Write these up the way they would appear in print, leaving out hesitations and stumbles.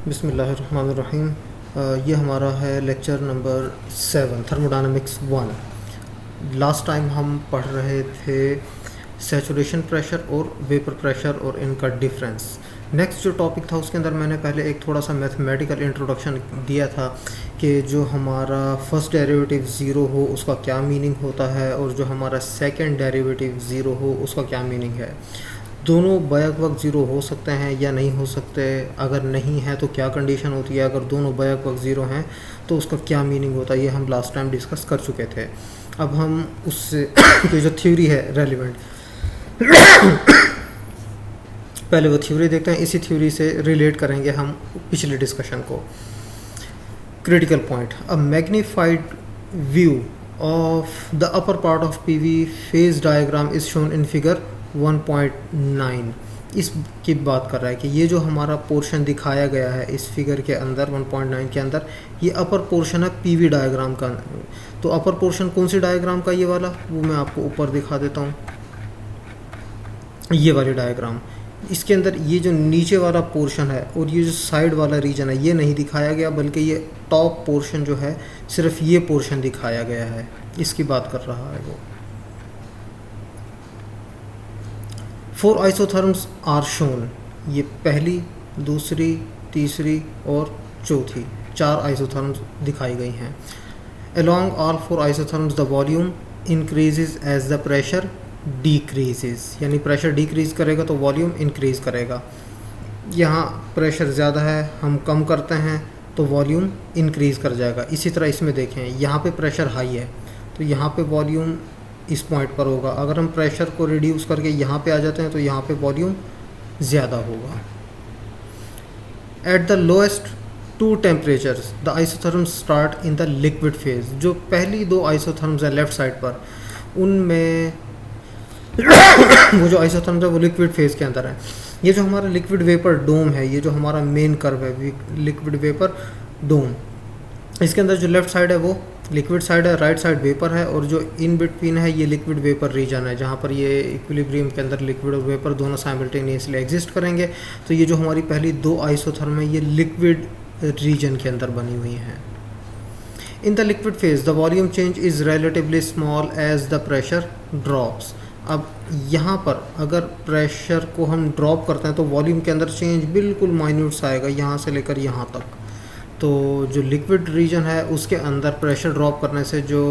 बिस्मिल्लाहिर्रहमानिर्रहीम। ये हमारा है lecture number 7 thermodynamics 1। Last time हम पढ़ रहे थे सैचुरेशन प्रेशर और वेपर प्रेशर और इनका डिफरेंस। नेक्स्ट जो टॉपिक था उसके अंदर मैंने पहले एक थोड़ा सा मैथमेटिकल इंट्रोडक्शन दिया था कि जो हमारा फर्स्ट डेरिवेटिव ज़ीरो हो उसका क्या मीनिंग होता है और जो हमारा सेकंड डेरिवेटिव ज़ीरो हो उसका क्या मीनिंग है। दोनों बैक वक्त ज़ीरो हो सकते हैं या नहीं हो सकते, अगर नहीं है तो क्या कंडीशन होती है, अगर दोनों बैक वक्त ज़ीरो हैं तो उसका क्या मीनिंग होता है, ये हम लास्ट टाइम डिस्कस कर चुके थे। अब हम उससे ये जो थ्योरी है रेलिवेंट पहले वो थ्योरी देखते हैं, इसी थ्योरी से रिलेट करेंगे हम पिछले डिस्कशन को। Critical point, a magnified view of the upper part of PV phase diagram is shown in figure 1.9। इसकी बात कर रहा है कि ये जो हमारा पोर्शन दिखाया गया है इस फिगर के अंदर 1.9 के अंदर, ये अपर पोर्शन है पीवी डायग्राम का। तो अपर पोर्शन कौन सी डायग्राम का, ये वाला, वो मैं आपको ऊपर दिखा देता हूँ, ये वाली डायग्राम। इसके अंदर ये जो नीचे वाला पोर्शन है और ये जो साइड वाला रीजन है ये नहीं दिखाया गया, बल्कि ये टॉप पोर्शन जो है सिर्फ ये पोर्शन दिखाया गया है, इसकी बात कर रहा है वो। 4 आइसोथर्म्स आर शोन, ये पहली, दूसरी, तीसरी और चौथी 4 आइसोथर्म्स दिखाई गई हैं। Along all 4 isotherms the volume increases as the pressure decreases, यानी प्रेशर डिक्रीज़ करेगा तो वॉल्यूम इंक्रीज़ करेगा। यहाँ प्रेशर ज़्यादा है, हम कम करते हैं तो वॉल्यूम इंक्रीज़ कर जाएगा। इसी तरह इसमें देखें, यहाँ पे प्रेशर हाई है तो यहाँ पे वॉल्यूम इस पॉइंट पर होगा। अगर हम प्रेशर को रिड्यूस करके यहाँ पे आ जाते हैं तो यहाँ पे वॉल्यूम ज़्यादा होगा। At the lowest 2 temperatures the isotherms start in the liquid phase. जो पहली 2 आइसोथर्म्स है लेफ़्ट साइड पर, उनमें वो जो आइसोथर्म्स है वो लिक्विड फेज के अंदर है। ये जो हमारा लिक्विड वेपर डोम है, ये जो हमारा मेन कर्व है लिक्विड वेपर डोम, इसके अंदर जो लेफ़्ट साइड है वो लिक्विड साइड है, राइट साइड वेपर है, और जो इन बिटवीन है ये लिक्विड वेपर रीजन है, जहाँ पर ये इक्विलिब्रियम के अंदर लिक्विड और वेपर दोनों साइमल्टेनियसली एग्जिस्ट करेंगे। तो ये जो हमारी पहली 2 आइसोथर्म है ये लिक्विड रीजन के अंदर बनी हुई हैं। In the liquid phase the volume change is relatively small as the pressure drops. अब यहाँ पर अगर प्रेशर को हम ड्रॉप करते हैं तो वॉल्यूम के अंदर चेंज बिल्कुल माइन्यूट सा आएगा, यहाँ से लेकर यहाँ तक। तो जो लिक्विड रीजन है उसके अंदर प्रेशर ड्रॉप करने से जो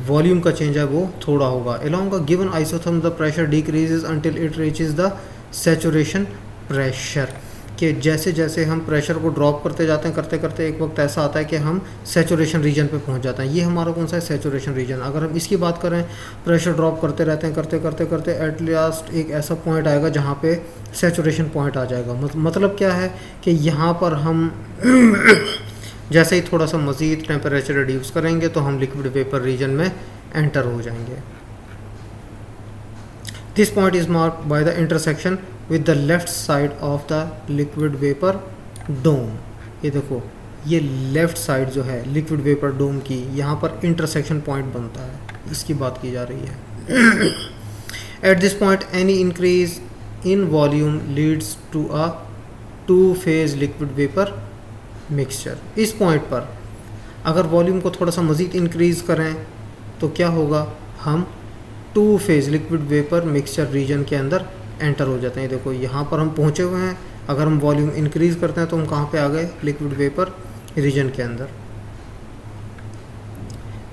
वॉल्यूम का चेंज है वो थोड़ा होगा। Along a given isotherm the pressure decreases until it reaches the saturation pressure, कि जैसे जैसे हम प्रेशर को ड्रॉप करते जाते हैं, करते करते एक वक्त ऐसा आता है कि हम सैचुरेशन रीजन पे पहुंच जाते हैं। ये हमारा कौन सा है, सैचुरेशन रीजन। अगर हम इसकी बात करें, प्रेशर ड्रॉप करते रहते हैं, करते करते करते एट लास्ट एक ऐसा पॉइंट आएगा जहाँ पे सैचुरेशन पॉइंट आ जाएगा। मतलब क्या है कि यहाँ पर हम जैसे ही थोड़ा सा मज़ीद टेम्परेचर रिड्यूस करेंगे तो हम लिक्विड वेपर रीजन में एंटर हो जाएंगे। This point is marked by the intersection with the left side of the liquid vapour dome. ये देखो, ये लेफ़्ट साइड जो है लिक्विड वेपर डोम की, यहाँ पर इंटरसेक्शन पॉइंट बनता है, इसकी बात की जा रही है। At this point any increase in volume leads to a 2 phase liquid vapour mixture. इस पॉइंट पर अगर वॉल्यूम को थोड़ा सा मज़ीद इंक्रीज़ करें तो क्या होगा, हम 2 phase liquid vapour mixture region के अंदर एंटर हो जाते हैं। देखो यहाँ पर हम पहुँचे हुए हैं, अगर हम वॉल्यूम इंक्रीज़ करते हैं तो हम कहाँ पे आ गए, लिक्विड वेपर रीजन के अंदर।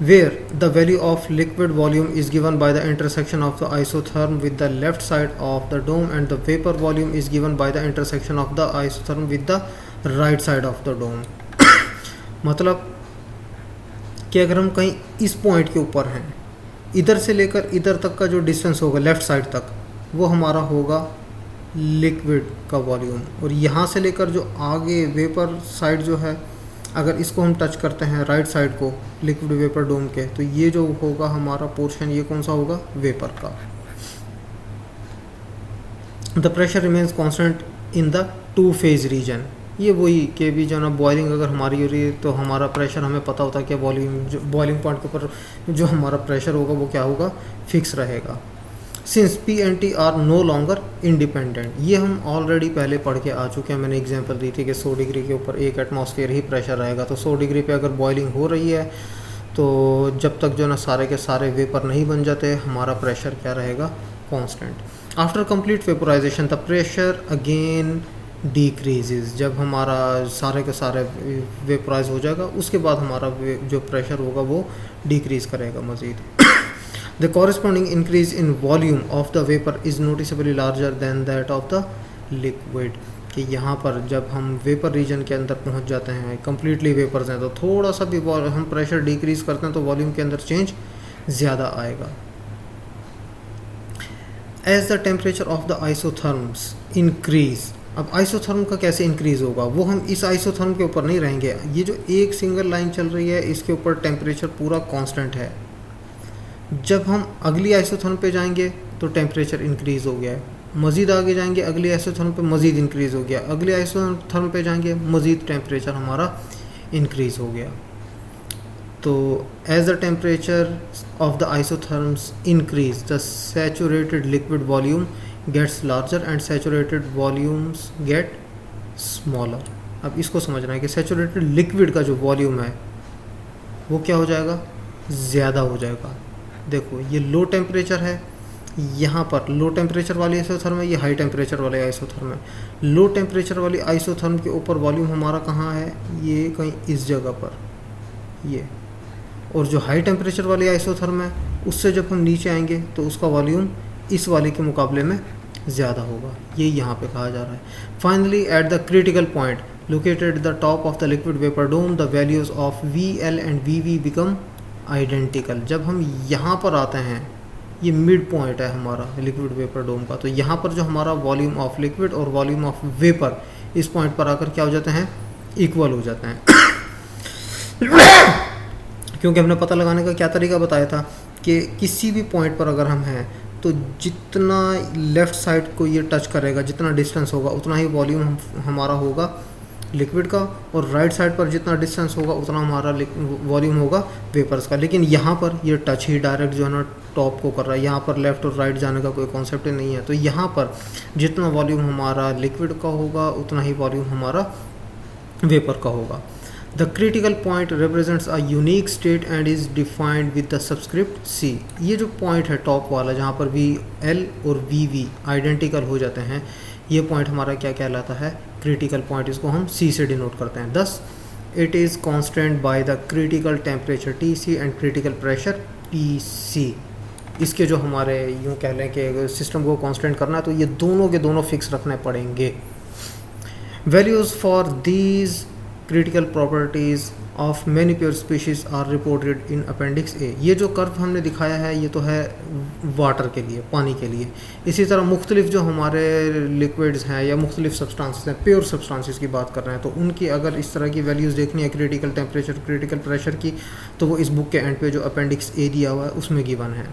Where the value of liquid volume is given by the intersection of the isotherm with the left side of the dome and the vapour volume is given by the intersection of the isotherm with the right side of the dome. मतलब कि अगर हम कहीं इस point के ऊपर हैं, इधर से लेकर इधर तक का जो डिस्टेंस होगा लेफ़्ट साइड तक, वो हमारा होगा लिक्विड का वॉल्यूम, और यहाँ से लेकर जो आगे वेपर साइड जो है, अगर इसको हम टच करते हैं राइट साइड को लिक्विड वेपर डोम के, तो ये जो होगा हमारा पोर्शन, ये कौन सा होगा, वेपर का। The pressure remains constant in the 2 phase region. ये वही के भी जो ना बॉइलिंग अगर हमारी हो रही है तो हमारा प्रेशर हमें पता होता है कि वॉल्यूम जो बॉइलिंग पॉइंट के ऊपर जो हमारा प्रेशर होगा वो क्या होगा, फिक्स रहेगा। Since P and T are no longer independent. ये हम ऑलरेडी पहले पढ़ के आ चुके हैं। मैंने एग्जांपल दी थी कि 100 डिग्री के ऊपर 1 एटमॉस्फेयर ही प्रेशर रहेगा, तो 100 डिग्री पे अगर बॉइलिंग हो रही है तो जब तक जो ना सारे के सारे वेपर नहीं बन जाते, हमारा प्रेशर क्या रहेगा, constant. After complete vaporisation the pressure again decreases. जब हमारा सारे के सारे वेपोराइज हो जाएगा, उसके बाद हमारा जो प्रेशर होगा वो डिक्रीज़ करेगा मज़ीद। The corresponding increase in volume of the vapor is noticeably larger than that of the liquid। कि यहाँ पर जब हम वेपर रीजन के अंदर पहुँच जाते हैं, कम्प्लीटली वेपर्स हैं, तो थोड़ा सा भी हम प्रेशर डिक्रीज करते हैं तो वॉल्यूम के अंदर चेंज ज़्यादा आएगा। As the temperature of the isotherms increase. अब आइसोथर्म का कैसे इंक्रीज होगा, वो हम इस आइसोथर्म के ऊपर नहीं रहेंगे। ये जो एक सिंगल लाइन चल रही है, इसके ऊपर टेम्परेचर पूरा कांस्टेंट है। जब हम अगली आइसोथर्म पे जाएंगे तो टेम्परेचर इंक्रीज़ हो गया है, मज़ीद आगे जाएंगे अगली आइसोथर्म पे मज़ीद इंक्रीज़ हो गया, अगले आइसोथर्म पे जाएंगे मज़ीद टेम्परेचर हमारा इंक्रीज़ हो गया। तो as the temperature of the isotherms increase the saturated liquid volume gets larger and saturated volumes get smaller. अब इसको समझना है कि सैचुरेटेड लिक्विड का जो वॉल्यूम है वो क्या हो जाएगा, ज़्यादा हो जाएगा। देखो ये लो टेम्परेचर है, यहाँ पर लो टेम्परेचर वाली आइसोथर्म है, ये हाई टेम्परेचर वाले आइसोथर्म है। लो टेम्परेचर वाली आइसोथर्म के ऊपर वॉल्यूम हमारा कहाँ है, ये कहीं इस जगह पर ये। और जो हाई टेम्परेचर वाली आइसोथर्म है, उससे जब हम नीचे आएंगे तो उसका वॉल्यूम इस वाले के मुकाबले में ज़्यादा होगा, ये यहाँ पे कहा जा रहा है। Finally at the critical point located the top of the liquid vapour dome the values of VL and VV become identical. जब हम यहाँ पर आते हैं, ये मिड पॉइंट है हमारा लिक्विड वेपर डोम का, तो यहाँ पर जो हमारा वॉल्यूम ऑफ लिक्विड और वॉल्यूम ऑफ वेपर इस पॉइंट पर आकर क्या हो जाते हैं, इक्वल हो जाते हैं। क्योंकि हमने पता लगाने का क्या तरीका बताया था कि किसी भी पॉइंट पर अगर हम हैं तो जितना लेफ़्ट साइड को ये टच करेगा, जितना डिस्टेंस होगा उतना ही वॉल्यूम हमारा होगा लिक्विड का, और राइट साइड पर जितना डिस्टेंस होगा उतना हमारा वॉल्यूम होगा वेपर्स का। लेकिन यहाँ पर ये टच ही डायरेक्ट जो है ना टॉप को कर रहा है, यहाँ पर लेफ़्ट और राइट जाने का कोई कॉन्सेप्ट ही नहीं है। तो यहाँ पर जितना वॉल्यूम हमारा लिक्विड का होगा उतना ही वॉल्यूम हमारा वेपर का होगा। The critical point represents a unique state and is defined with the subscript C। ये जो पॉइंट है टॉप वाला, जहाँ पर VL और VV आइडेंटिकल हो जाते हैं, ये पॉइंट हमारा क्या कहलाता है, क्रिटिकल पॉइंट। इसको हम C से डिनोट करते हैं। Thus it is constant by the critical temperature TC and critical pressure TC। इसके जो हमारे यूँ कह लें कि सिस्टम को कांस्टेंट करना है तो ये दोनों के दोनों फिक्स रखने पड़ेंगे। Values for these critical properties of many pure species are reported in appendix A। ये जो कर्व हमने दिखाया है ये तो है वाटर के लिए, पानी के लिए। इसी तरह मुख्तलिफ जो हमारे लिक्विड्स हैं या मुख्तलिफ सब्सटेंसेस हैं, प्योर सब्सटेंसेस की बात कर रहे हैं, तो उनकी अगर इस तरह की वैल्यूज़ देखनी है क्रिटिकल टेम्परेचर क्रिटिकल प्रेशर की, तो वो इस बुक के एंड पे जो अपेंडिक्स A दिया हुआ है उसमें गिवन है।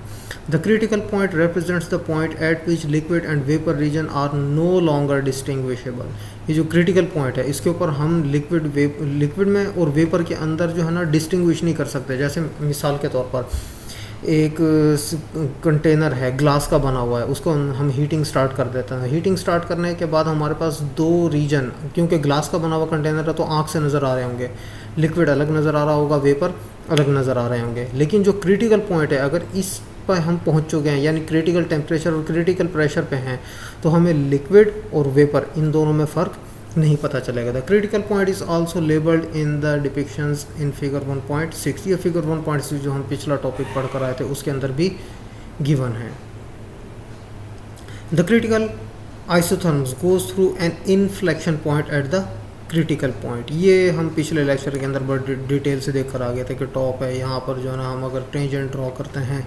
The critical point represents the point at which liquid and vapour region are no longer distinguishable. ये जो क्रिटिकल पॉइंट है इसके ऊपर हम लिक्विड में और वेपर के अंदर जो है ना डिस्टिंग्विश नहीं कर सकते। जैसे मिसाल के तौर पर एक कंटेनर है ग्लास का बना हुआ है, उसको हम हीटिंग स्टार्ट कर देते हैं। हीटिंग स्टार्ट करने के बाद हमारे पास दो रीजन, क्योंकि ग्लास का बना हुआ कंटेनर है तो आँख से नज़र आ रहे होंगे, लिक्विड अलग नज़र आ रहा होगा, वेपर अलग नज़र आ रहे होंगे। लेकिन जो क्रिटिकल पॉइंट है अगर इस पर हम पहुंच चुके हैं, यानी क्रिटिकल टेम्परेचर और क्रिटिकल प्रेशर पे हैं, तो हमें लिक्विड और वेपर इन दोनों में फ़र्क नहीं पता चलेगा। The critical point is also labelled in the depictions in figure 1.6। ये फिगर 1.6 जो हम पिछला टॉपिक पढ़ कर आए थे उसके अंदर भी गिवन है। The critical isotherms goes through an inflection point at the critical point. ये हम पिछले लेक्चर के अंदर बड़ी डिटेल से देख कर आ गए थे कि टॉप है, यहाँ पर जो है ना हम अगर टेंजेंट ड्रॉ करते हैं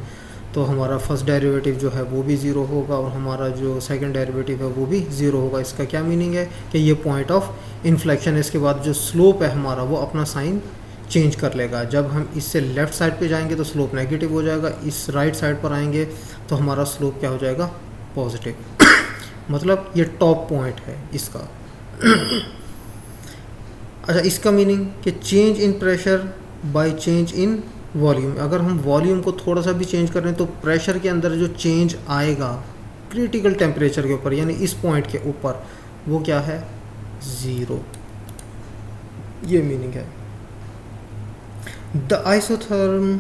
तो हमारा फर्स्ट डेरिवेटिव जो है वो भी ज़ीरो होगा और हमारा जो सेकंड डेरिवेटिव है वो भी ज़ीरो होगा। इसका क्या मीनिंग है कि ये पॉइंट ऑफ इन्फ्लेक्शन है। इसके बाद जो स्लोप है हमारा वो अपना साइन चेंज कर लेगा। जब हम इससे लेफ़्ट साइड पे जाएंगे तो स्लोप नेगेटिव हो जाएगा, इस राइट साइड पर आएंगे तो हमारा स्लोप क्या हो जाएगा, पॉजिटिव। मतलब ये टॉप पॉइंट है इसका। अच्छा, इसका मीनिंग कि change in pressure by change in volume, अगर हम वॉल्यूम को थोड़ा सा भी चेंज करें तो प्रेशर के अंदर जो चेंज आएगा क्रिटिकल टेम्परेचर के ऊपर, यानी इस पॉइंट के ऊपर, वो क्या है, ज़ीरो। ये मीनिंग है। The isotherm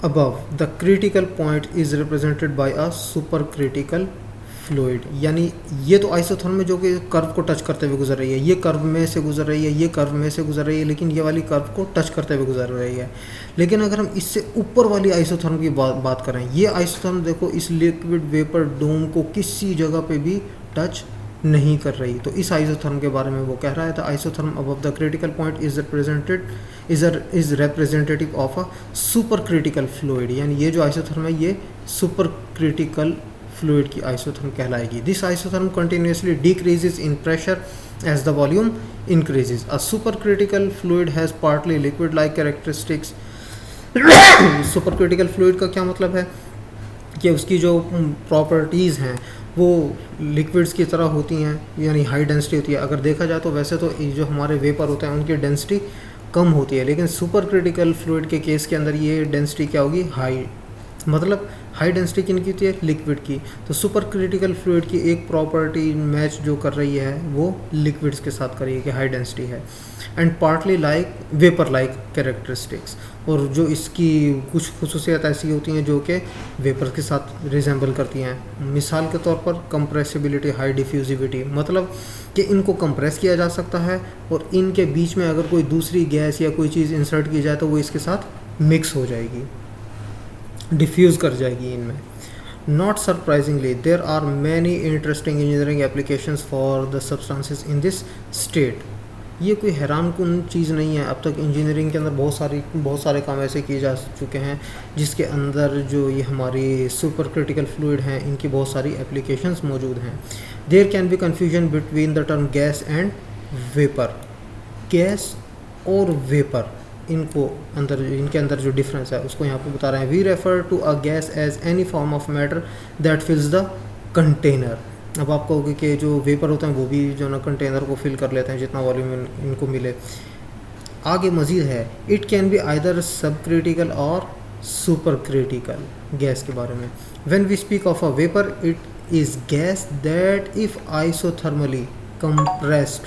above the critical point is represented by a super critical fluid, यानी ये तो आइसोथर्म में जो कि कर्व को टच करते हुए गुजर रही है, ये कर्व में से गुजर रही है, ये कर्व में से गुजर रही है, लेकिन ये वाली कर्व को टच करते हुए गुजर रही है। लेकिन अगर हम इससे ऊपर वाली आइसोथर्म की बात करें, ये आइसोथर्म देखो इस लिक्विड वेपर डोम को किसी जगह पे भी टच नहीं कर रही। तो इस आइसोथर्म के बारे में वो कह रहा है, the isotherm above the critical point is representative of a super critical fluid, यानी ये जो आइसोथर्म है ये सुपर क्रिटिकल फ्लूइड की आइसोथर्म कहलाएगी। This isotherm continuously decreases in pressure as the volume increases. A super critical fluid has partly liquid like characteristics. Super critical fluid का क्या मतलब है कि उसकी जो प्रॉपर्टीज़ हैं वो लिक्विड्स की तरह होती हैं, यानी हाई डेंसिटी होती है। अगर देखा जाए तो वैसे तो जो हमारे वेपर होते हैं उनकी डेंसिटी कम होती है, लेकिन सुपर क्रिटिकल फ्लूइड के केस के अंदर ये डेंसिटी क्या होगी, हाई। मतलब हाई डेंसिटी किन की होती है, लिक्विड की। तो सुपर क्रिटिकल फ्लूइड की एक प्रॉपर्टी मैच जो कर रही है वो लिक्विड्स के साथ कर रही है कि हाई डेंसिटी है। And partly like vapour like characteristics, और जो इसकी कुछ खुसूसियत ऐसी होती हैं जो कि वेपर के साथ रिजेंबल करती हैं। मिसाल के तौर पर कंप्रेसिबिलिटी, हाई डिफ्यूजिविटी, मतलब कि इनको कंप्रेस किया जा सकता है और इनके बीच में अगर कोई दूसरी गैस या कोई चीज़ इंसर्ट की जाए तो वो इसके साथ मिक्स हो जाएगी, डिफ्यूज़ कर जाएगी इनमें। Not surprisingly, there are many interesting engineering applications for the substances in this state. ये कोई हैरान कुन चीज़ नहीं है। अब तक इंजीनियरिंग के अंदर बहुत सारे काम ऐसे किए जा चुके हैं जिसके अंदर जो ये हमारी सुपर क्रिटिकल फ्लूइड हैं इनकी बहुत सारी एप्लीकेशंस मौजूद हैं। There can be confusion between the term gas and vapour. Gas और वेपर इनके अंदर जो डिफरेंस है उसको यहाँ पे बता रहे हैं। We refer to a gas as any form of matter that fills the container. अब आप कहोगे कि जो वेपर होते हैं वो भी जो ना कंटेनर को फिल कर लेते हैं जितना वॉल्यूम इनको मिले। आगे मज़ीद है, it can be either sub critical और सुपर क्रिटिकल गैस के बारे में। When we speak of a vapour it is gas that if isothermally compressed,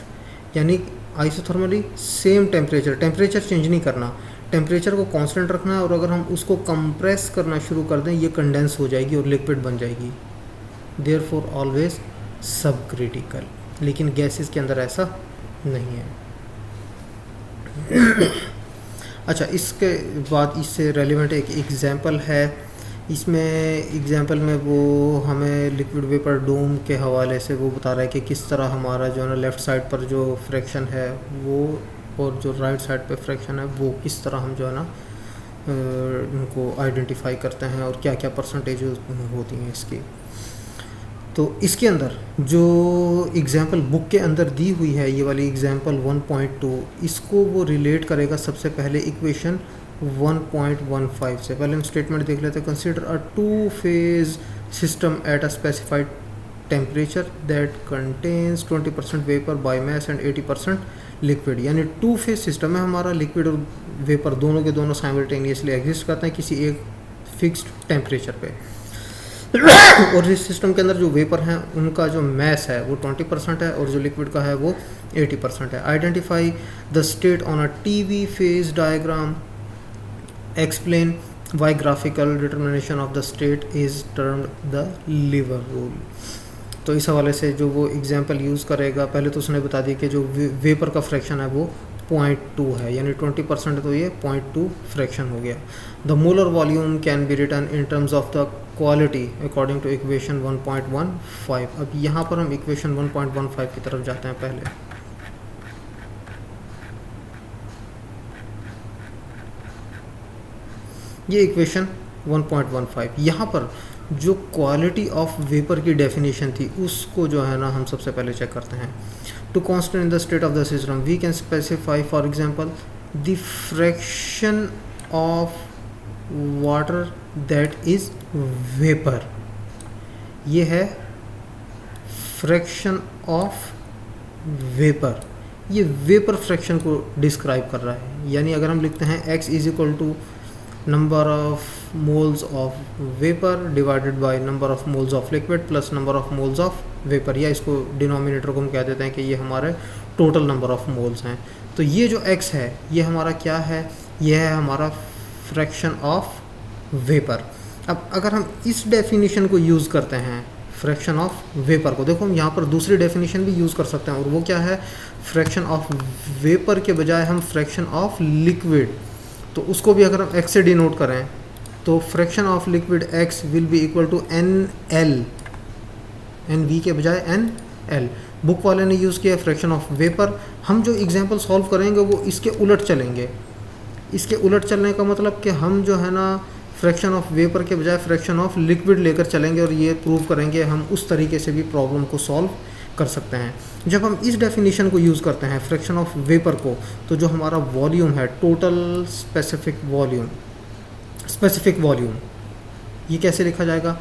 यानी आइसोथर्मली सेम टेम्परेचर चेंज नहीं करना, टेम्परेचर को कांस्टेंट रखना है, और अगर हम उसको कंप्रेस करना शुरू कर दें ये कंडेंस हो जाएगी और लिक्विड बन जाएगी। देयरफॉर ऑलवेज सब क्रिटिकल। लेकिन गैसेस के अंदर ऐसा नहीं है। अच्छा, इसके बाद इससे रेलिवेंट एक एग्जांपल है। इसमें एग्जांपल में वो हमें लिक्विड वेपर डोम के हवाले से वो बता रहा है कि किस तरह हमारा जो है ना लेफ़्ट साइड पर जो फ्रैक्शन है वो और जो राइट साइड पे फ्रैक्शन है वो किस तरह हम जो है ना उनको आइडेंटिफाई करते हैं और क्या क्या परसेंटेज होती हैं इसकी। तो इसके अंदर जो एग्जांपल बुक के अंदर दी हुई है ये वाली एग्जांपल 1.2, इसको वो रिलेट करेगा सबसे पहले इक्वेशन 1.15 से। पहले हम स्टेटमेंट देख लेते हैं। Consider a two phase system at a specified temperature that contains 20% vapour by mass and 80% liquid. यानी टू फेज सिस्टम है हमारा, लिक्विड और वेपर दोनों के दोनों साइमल्टेनियसली एग्जिस्ट करते हैं किसी एक फिक्स्ड टेम्परेचर पे। और इस सिस्टम के अंदर जो वेपर हैं उनका जो मैस है वो 20% है और जो लिक्विड का है वो 80% है। Identify the state on a TV phase diagram. Explain why graphical determination of the state is termed the lever rule. तो इस हवाले से जो वो एग्जांपल यूज़ करेगा, पहले तो उसने बता दिया कि जो वेपर का फ्रैक्शन है वो 0.2 है, यानी 20% है तो ये 0.2 फ्रैक्शन हो गया। The molar volume can be written in terms of the quality according to equation 1.15। अब यहाँ पर हम इक्वेशन 1.15 की तरफ जाते हैं। पहले ये इक्वेशन 1.15, यहाँ पर जो क्वालिटी ऑफ वेपर की डेफिनेशन थी उसको जो है ना हम सबसे पहले चेक करते हैं। To constant in the state of the system we can specify for example the fraction of water that is vapour. ये है फ्रैक्शन ऑफ वेपर, ये वेपर फ्रैक्शन को डिस्क्राइब कर रहा है। यानी अगर हम लिखते हैं x is equal to number of moles of vapour divided by number of moles of liquid plus number of moles of vapour, या इसको डिनोमिनेटर को हम कह देते हैं कि ये हमारे टोटल नंबर ऑफ मोल्स हैं। तो ये जो x है ये हमारा क्या है, ये है हमारा फ्रैक्शन ऑफ वेपर। अब अगर हम इस डेफिनेशन को यूज़ करते हैं फ्रैक्शन ऑफ वेपर को, देखो हम यहाँ पर दूसरी डेफिनेशन भी यूज़ कर सकते हैं, और वो क्या है, फ्रैक्शन ऑफ वेपर के बजाय हम फ्रैक्शन ऑफ लिक्विड, तो उसको भी अगर हम x से डिनोट करें तो fraction of liquid x will be equal to NL, NV के बजाय NL। बुक वाले ने यूज़ किया फ्रैक्शन ऑफ वेपर। हम जो एग्जांपल सॉल्व करेंगे वो इसके उलट चलेंगे। इसके उलट चलने का मतलब कि हम जो है ना फ्रैक्शन ऑफ वेपर के बजाय फ्रैक्शन ऑफ लिक्विड लेकर चलेंगे, और ये प्रूव करेंगे हम उस तरीके से भी प्रॉब्लम को सॉल्व कर सकते हैं। जब हम इस डेफिनेशन को यूज़ करते हैं फ्रैक्शन ऑफ वेपर को, तो जो हमारा वॉल्यूम है टोटल स्पेसिफिक वॉल्यूम, ये कैसे लिखा जाएगा,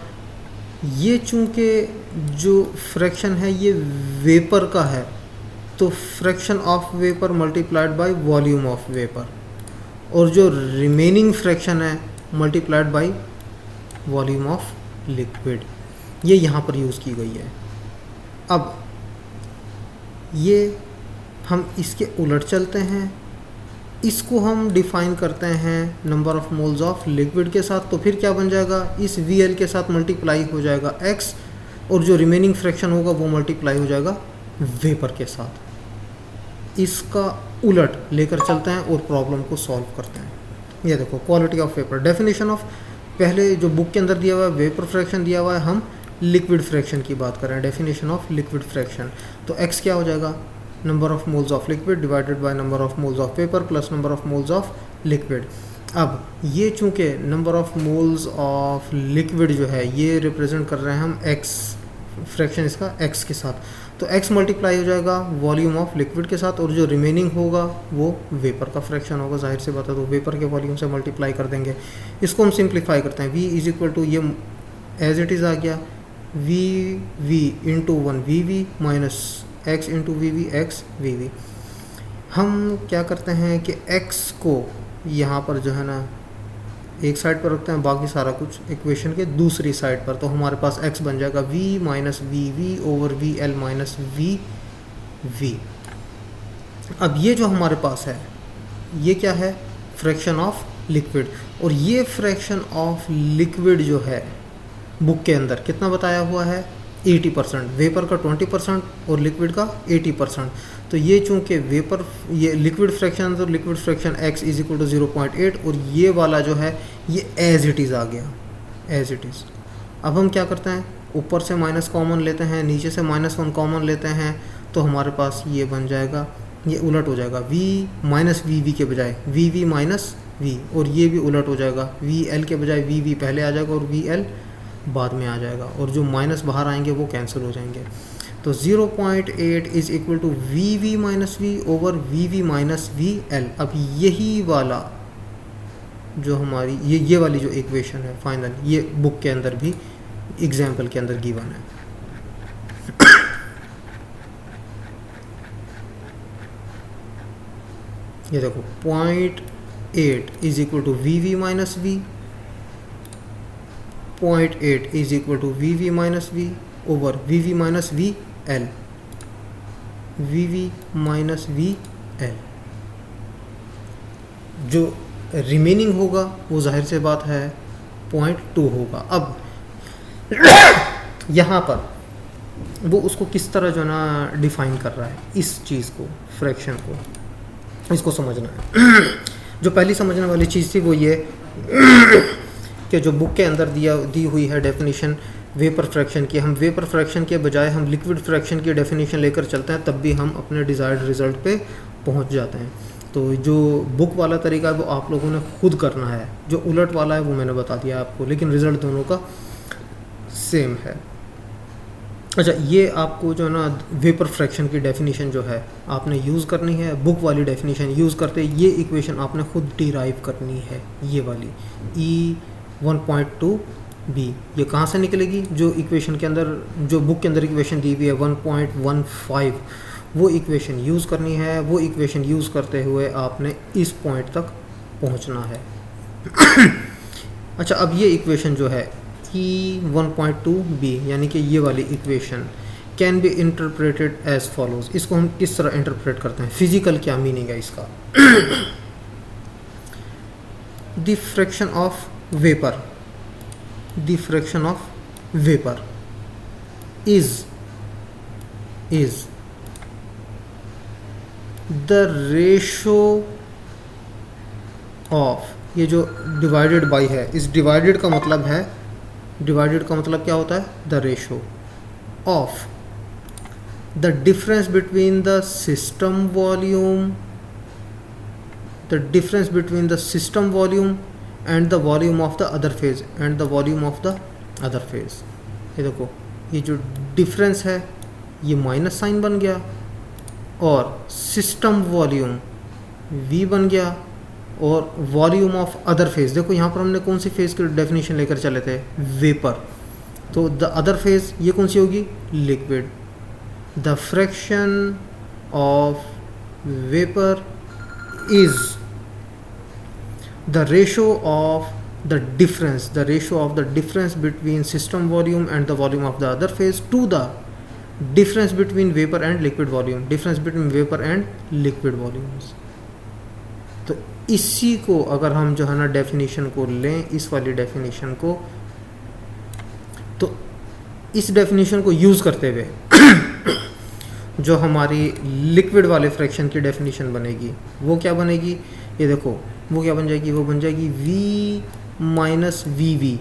ये चूँकि जो फ्रैक्शन है ये वेपर का है, तो fraction of vapour multiplied by volume of vapour, और जो रिमेनिंग फ्रैक्शन है multiplied by volume of liquid, ये यहाँ पर यूज़ की गई है। अब ये हम इसके उलट चलते हैं, इसको हम डिफाइन करते हैं number of moles of liquid के साथ, तो फिर क्या बन जाएगा, इस VL के साथ मल्टीप्लाई हो जाएगा x, और जो रिमेनिंग फ्रैक्शन होगा वो मल्टीप्लाई हो जाएगा वेपर के साथ। इसका उलट लेकर चलते हैं और प्रॉब्लम को सॉल्व करते हैं। ये देखो quality of vapour, definition of, पहले जो बुक के अंदर दिया हुआ है वेपर फ्रैक्शन दिया हुआ है, हम लिक्विड फ्रैक्शन की बात करें, डेफिनेशन ऑफ लिक्विड फ्रैक्शन, तो x क्या हो जाएगा, number of moles of liquid divided by number of moles of vapour plus number of moles of liquid. अब ये चूँकि number of moles of liquid जो है ये रिप्रेजेंट कर रहे हैं हम x, फ्रैक्शन इसका x के साथ, तो x मल्टीप्लाई हो जाएगा वॉल्यूम ऑफ लिक्विड के साथ, और जो रिमेनिंग होगा वो वेपर का फ्रैक्शन होगा, जाहिर सी बात है, तो वेपर के वॉल्यूम से मल्टीप्लाई कर देंगे। इसको हम सिंप्लीफाई करते हैं, v इज इक्वल टू, ये एज इट इज़ आ गया, v into 1 v minus x into v x v. हम क्या करते हैं कि x को यहाँ पर जो है ना एक साइड पर रखते हैं, बाकी सारा कुछ इक्वेशन के दूसरी साइड पर, तो हमारे पास x बन जाएगा v minus v over VL minus v. अब ये जो हमारे पास है ये क्या है, फ्रैक्शन ऑफ लिक्विड, और ये फ्रैक्शन ऑफ लिक्विड जो है बुक के अंदर कितना बताया हुआ है, 80%, वेपर का 20% और लिक्विड का 80%। तो ये चूँकि वेपर, ये लिक्विड फ्रैक्शन, तो liquid fraction x is equal to 0.8, और ये वाला जो है ये एज इट इज़ आ गया, एज इट इज़। अब हम क्या करते हैं, ऊपर से माइनस कॉमन लेते हैं, नीचे से -1 कॉमन लेते हैं, तो हमारे पास ये बन जाएगा, ये उलट हो जाएगा, v माइनस वी के बजाय वी माइनस वी, और ये भी उलट हो जाएगा, VL के बजाय वी पहले आ जाएगा और VL बाद में आ जाएगा, और जो माइनस बाहर आएंगे वो कैंसिल हो जाएंगे। तो 0.8 is equal to v minus v over v minus VL। अब यही वाला जो हमारी ये वाली जो इक्वेशन है फाइनल, ये बुक के अंदर भी एग्जाम्पल के अंदर गिवन है। ये देखो 0.8 is equal to v minus v, 0.8 is equal to v minus v over v minus VL, v minus VL। जो रिमेनिंग होगा वो जाहिर से बात है 0.2 होगा। अब यहाँ पर वो उसको किस तरह जो ना डिफाइन कर रहा है इस चीज़ को, फ्रैक्शन को, इसको समझना है। जो पहली समझने वाली चीज़ थी वो ये कि जो बुक के अंदर दी हुई है डेफिनेशन वेपर फ्रैक्शन की, हम वेपर फ्रैक्शन के बजाय हम लिक्विड फ्रैक्शन की डेफिनेशन लेकर चलते हैं, तब भी हम अपने डिज़ायर्ड रिज़ल्ट पे पहुंच जाते हैं। तो जो बुक वाला तरीका है वो आप लोगों ने खुद करना है, जो उलट वाला है वो मैंने बता दिया आपको, लेकिन रिज़ल्ट दोनों का सेम है। अच्छा, ये आपको जो है ना वेपर फ्रैक्शन की डेफिनेशन जो है आपने यूज़ करनी है, बुक वाली डेफिनेशन यूज़ करते ये इक्वेशन आपने खुद डिराइव करनी है, ये वाली E1.2b। ये कहाँ से निकलेगी, जो इक्वेशन के अंदर, जो बुक के अंदर इक्वेशन दी हुई है 1.15, वो इक्वेशन यूज़ करनी है। वो इक्वेशन यूज़ करते हुए आपने इस पॉइंट तक पहुँचना है। अच्छा, अब ये इक्वेशन जो है E1.2b यानी कि ये वाली equation can be interpreted as follows. इसको हम किस तरह इंटरप्रेट करते हैं, फिजिकल क्या मीनिंग है इसका। The fraction of vapour, the fraction of vapour is the ratio of, ये जो डिवाइडेड बाई है, इस डिवाइडेड का मतलब है, डिवाइडेड का मतलब क्या होता है, the ratio of the difference between the system volume, the difference between the system volume and the volume of the other phase, and the volume of the other phase. ये देखो, ये जो डिफरेंस है ये माइनस साइन बन गया, और system volume v बन गया, और वॉल्यूम ऑफ अदर फेज, देखो यहाँ पर हमने कौन सी फेज की डेफिनेशन लेकर चले थे, वेपर, तो द अदर फेज ये कौन सी होगी, liquid. The fraction of vapour is the ratio of the difference, the ratio of the difference between system volume and the volume of the other phase two the difference between vapour and liquid volume, difference between vapour and liquid volumes. तो इसी को अगर हम जो है ना definition को लें, इस वाली डेफिनेशन को, तो इस डेफिनेशन को यूज़ करते हुए जो हमारी लिक्विड वाले फ्रैक्शन की डेफिनेशन बनेगी वो क्या बनेगी, ये देखो वो क्या बन जाएगी, वो बन जाएगी v माइनस वी वी,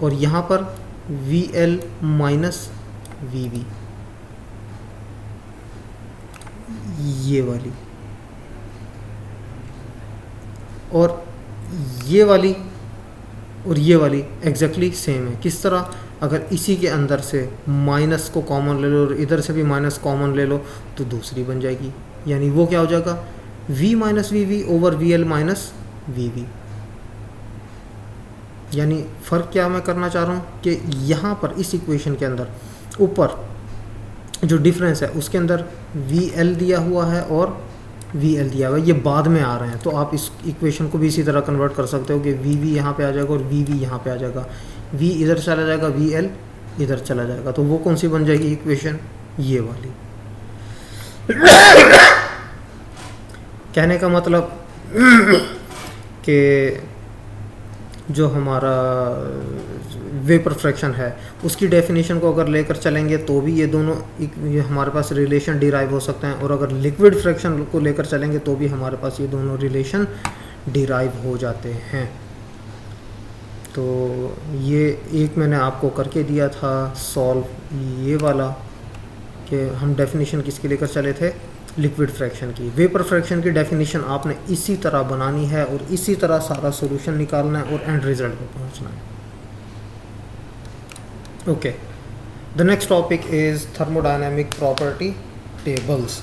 और यहाँ पर v l minus v v, ये वाली, और ये वाली और ये वाली एग्जैक्टली सेम है। किस तरह, अगर इसी के अंदर से माइनस को कॉमन ले लो और इधर से भी माइनस कॉमन ले लो तो दूसरी बन जाएगी, यानी वो क्या हो जाएगा, v minus v v over v l minus v v. यानी फ़र्क क्या मैं करना चाह रहा हूँ कि यहाँ पर इस इक्वेशन के अंदर ऊपर जो डिफरेंस है उसके अंदर वी एल दिया हुआ है और वी एल दिया हुआ है, ये बाद में आ रहे हैं, तो आप इस इक्वेशन को भी इसी तरह कन्वर्ट कर सकते हो कि वी वी यहाँ पर आ जाएगा और वी वी यहाँ पर आ जाएगा, वी इधर चला जाएगा, वी एल इधर चला जाएगा, तो वो कौन सी बन जाएगी इक्वेशन, ये वाली। कहने का मतलब कि जो हमारा वेपर फ्रैक्शन है उसकी डेफिनेशन को अगर लेकर चलेंगे तो भी ये दोनों ये हमारे पास रिलेशन डिराइव हो सकते हैं, और अगर लिक्विड फ्रैक्शन को लेकर चलेंगे तो भी हमारे पास ये दोनों रिलेशन डिराइव हो जाते हैं। तो ये एक मैंने आपको करके दिया था सॉल्व, ये वाला, कि हम डेफिनेशन किसकी लेकर चले थे, लिक्विड फ्रैक्शन की। वेपर फ्रैक्शन की डेफिनेशन आपने इसी तरह बनानी है और इसी तरह सारा सॉल्यूशन निकालना है और एंड रिजल्ट पे पहुंचना है। Okay, the next topic is thermodynamic property tables.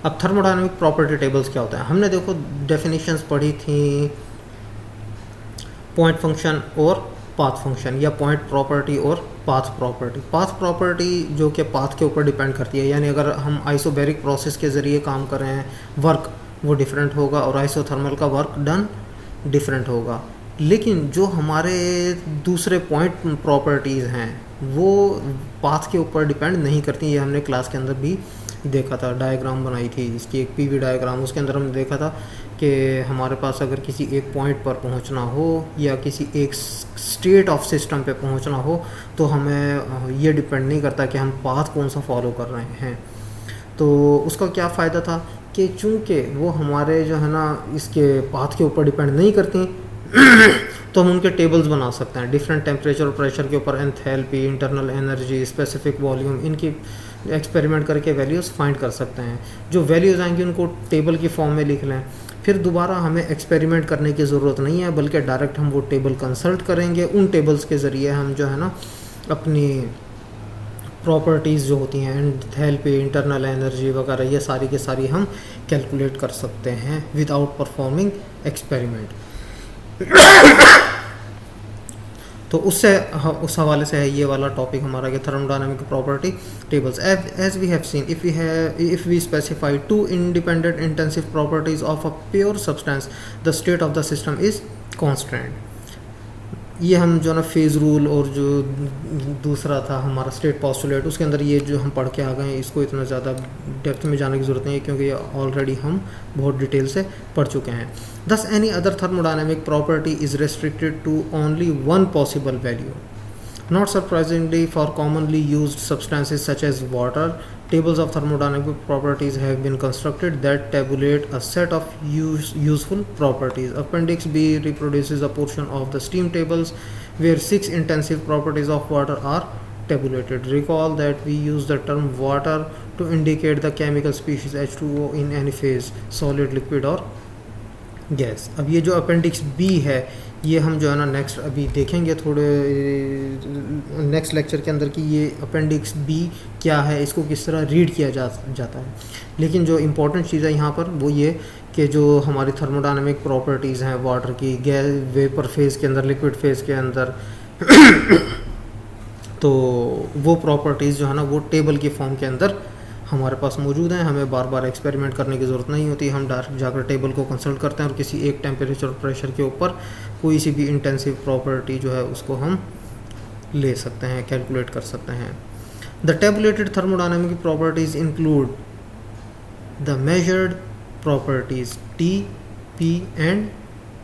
अब थर्मोडायनेमिक प्रॉपर्टी टेबल्स क्या होता है, हमने देखो डेफिनेशंस पढ़ी थी पॉइंट फंक्शन और पाथ फंक्शन, या पॉइंट प्रॉपर्टी और पाथ प्रॉपर्टी। पाथ प्रॉपर्टी जो कि पाथ के ऊपर डिपेंड करती है, यानी अगर हम आइसोबैरिक प्रोसेस के ज़रिए काम कर रहे हैं वर्क वो डिफरेंट होगा और आइसोथर्मल का वर्क डन डिफरेंट होगा। लेकिन जो हमारे दूसरे पॉइंट प्रॉपर्टीज़ हैं वो पाथ के ऊपर डिपेंड नहीं करती। ये हमने क्लास के अंदर भी देखा था, डायग्राम बनाई थी इसकी, एक पीवी डायग्राम, उसके अंदर हमने देखा था कि हमारे पास अगर किसी एक पॉइंट पर पहुंचना हो या किसी एक स्टेट ऑफ सिस्टम पे पहुंचना हो तो हमें ये डिपेंड नहीं करता कि हम पाथ कौन सा फॉलो कर रहे हैं। तो उसका क्या फ़ायदा था कि चूँकि वो हमारे जो है ना इसके पाथ के ऊपर डिपेंड नहीं करती तो हम उनके टेबल्स बना सकते हैं डिफरेंट टेम्परेचर और प्रेशर के ऊपर, enthalpy, internal energy, specific volume, इनकी एक्सपेरिमेंट करके वैल्यूज़ फाइंड कर सकते हैं। जो वैल्यूज़ आएंगी उनको टेबल की फॉर्म में लिख लें, फिर दोबारा हमें एक्सपेरिमेंट करने की ज़रूरत नहीं है, बल्कि डायरेक्ट हम वो टेबल कंसल्ट करेंगे। उन टेबल्स के ज़रिए हम जो है ना अपनी प्रॉपर्टीज़ जो होती हैं, एंथैल्पी, इंटरनल एनर्जी वगैरह, ये सारी की सारी हम कैलकुलेट कर सकते हैं विदाउट परफॉर्मिंग एक्सपेरिमेंट। तो उससे उस हवाले से है ये वाला टॉपिक हमारा कि thermodynamic property tables. As we have seen, if we specify two independent intensive properties of a pure substance, the state of the system is constant. ये हम जो ना फेज़ रूल और जो दूसरा था हमारा स्टेट पोस्टुलेट, उसके अंदर ये जो हम पढ़ के आ गए हैं, इसको इतना ज़्यादा डेप्थ में जाने की ज़रूरत नहीं है क्योंकि ये ऑलरेडी हम बहुत डिटेल से पढ़ चुके हैं. Thus any other thermodynamic property is restricted to only one possible value. Not surprisingly, for commonly used substances such as water, tables of thermodynamic properties have been constructed that tabulate a set of useful properties. Appendix B reproduces a portion of the steam tables where 6 intensive properties of water are tabulated. Recall that we use the term water to indicate the chemical species H2O in any phase, solid, liquid or gas. अब ये जो appendix B है ये हम जो है ना next अभी देखेंगे थोड़े नेक्स्ट लेक्चर के अंदर कि ये अपेंडिक्स बी क्या है, इसको किस तरह रीड किया जाता है. लेकिन जो इम्पोर्टेंट चीज़ है यहाँ पर वो ये कि जो हमारी थर्मोडायनामिक प्रॉपर्टीज़ हैं वाटर की, गैस वेपर फेज़ के अंदर, लिक्विड फेज़ के अंदर तो वो प्रॉपर्टीज़ जो है ना वो टेबल की फॉर्म के अंदर हमारे पास मौजूद हैं. हमें बार बार एक्सपेरिमेंट करने की ज़रूरत नहीं होती. हम डायरेक्ट जाकर टेबल को कंसल्ट करते हैं और किसी एक टेम्परेचर प्रेशर के ऊपर कोई सी भी इंटेंसिव प्रॉपर्टी जो है उसको हम ले सकते हैं, कैलकुलेट कर सकते हैं. The tabulated thermodynamic properties include the measured properties T, P and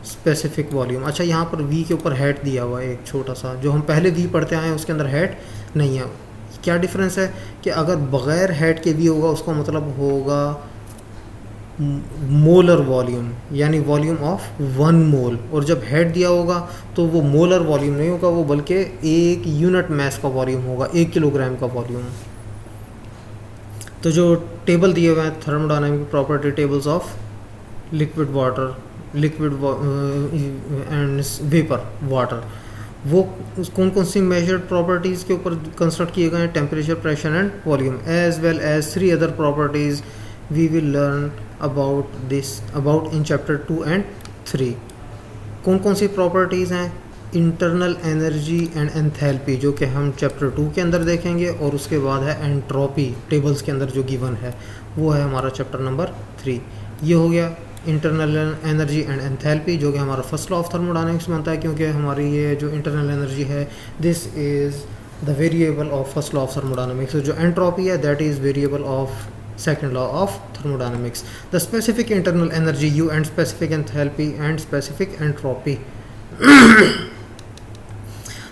specific volume. अच्छा, यहाँ पर वी के ऊपर हैट दिया हुआ है एक छोटा सा, जो हम पहले वी पढ़ते आए हैं उसके अंदर हैट नहीं है. क्या डिफरेंस है कि अगर बग़ैर हेड के भी होगा उसका मतलब होगा मोलर वॉल्यूम, यानी वॉल्यूम ऑफ 1 मोल, और जब हेड दिया होगा तो वो मोलर वॉल्यूम नहीं होगा, वो बल्कि 1 यूनिट मास का वॉल्यूम होगा, 1 किलोग्राम का वॉल्यूम. तो जो टेबल दिए हुए हैं thermodynamic property tables of liquid water, liquid and vapour water, वो कौन कौन सी मेजर्ड प्रॉपर्टीज़ के ऊपर कंस्ट्रक्ट किए गए हैं? Temperature, pressure and volume, as well as 3 other properties we will learn about in chapter 2 and 3. कौन कौन सी प्रॉपर्टीज़ हैं? इंटरनल एनर्जी एंड एंथैल्पी, जो कि हम चैप्टर 2 के अंदर देखेंगे, और उसके बाद है एंट्रोपी, टेबल्स के अंदर जो गिवन है वो है हमारा चैप्टर नंबर 3. ये हो गया इंटरनल एनर्जी एंड एंथैल्पी, जो कि हमारा फर्स्ट लॉ ऑफ थर्मोडायनामिक्स बनता है, क्योंकि हमारी ये जो इंटरनल एनर्जी है this is the variable of first law of thermodynamics. जो एंट्रोपी है that is variable of second law of thermodynamics. The specific internal energy you and specific enthalpy and specific entropy.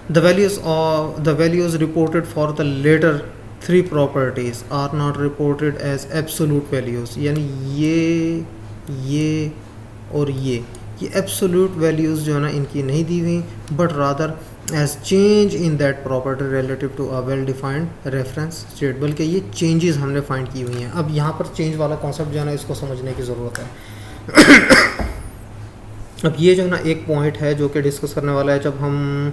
The values reported for the later 3 properties are not reported as absolute values. यानी ये और ये absolute values जो है ना इनकी नहीं दी हुई, but rather as change in that property relative to a well defined reference state, बल्कि ये चेंजेस हमने फाइंड की हुई हैं. अब यहाँ पर चेंज वाला कॉन्सेप्ट जो है ना इसको समझने की ज़रूरत है. अब ये जो है ना एक पॉइंट है जो कि डिस्कस करने वाला है जब हम